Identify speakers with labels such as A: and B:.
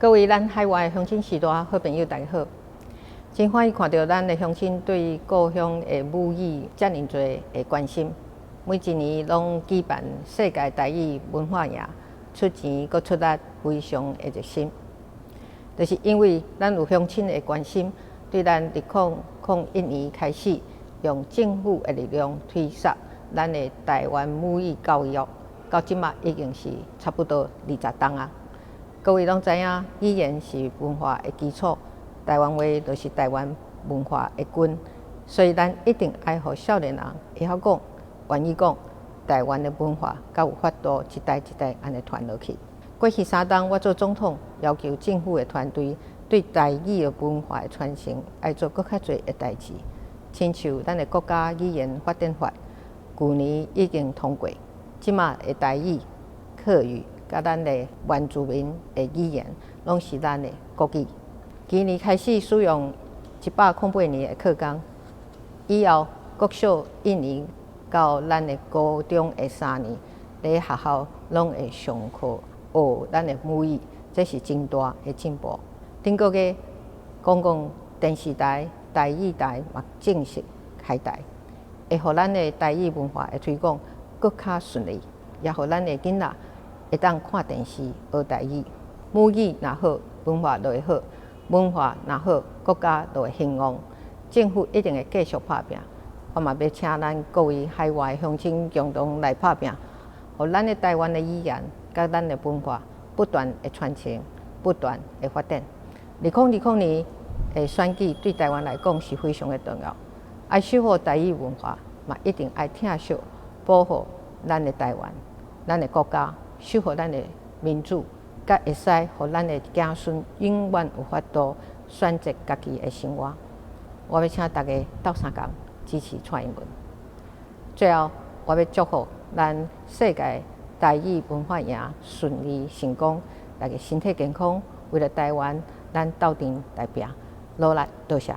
A: 各位咱海外的乡亲时代好朋友，大家好！真欢喜看到咱的乡亲对故乡的母语遮尔多的关心。每一年拢举办世界台语文化夜，出钱搁出力，非常的热心。就是因为咱有乡亲的关心，对咱2001年开始，用政府的力量推动咱的台湾母语教育，到即马已经是差不多20档啊。各位拢知影，语言是文化的基础，台湾话就是台湾文化的根，所以咱一定爱互少年人会晓讲、愿意讲台湾的文化，甲有法度一代一代安尼传落去。过去3档，我做总统，要求政府的团队对台语的文化的传承，爱做搁较侪的代志，亲像咱的国家语言发展法，去年已经通过，即马的台语、客语。甲咱的原住民的语言，拢是咱的国语。今年开始使用108年的课纲，以后国小1年到咱的高中的3年，在学校拢会上课学咱的母语，这是真大的进步。顶个月公共电视台台语台嘛正式开台，会互咱的台语文化的推广更较顺利，也互咱的囡仔会当看电视学台语，母语若好，文化就会好；文化若好，国家就会兴旺。政府一定会继续打拼。我嘛要请咱各位海外乡亲共同来打拼，互咱的台湾的语言甲咱的文化不断的传承，不断的发展。2020年的选举对台湾来讲是非常的重要，爱守护台语文化，嘛一定爱疼惜保护咱的台湾，咱的国家。守护咱的民主，甲会使互咱的子孙永远有法度选择家己的生活。我要请大家斗相共支持蔡英文。最后，我要祝福咱世界台语文化夜顺利成功，大家身体健康，为了台湾，咱斗阵来拼，努力，多谢。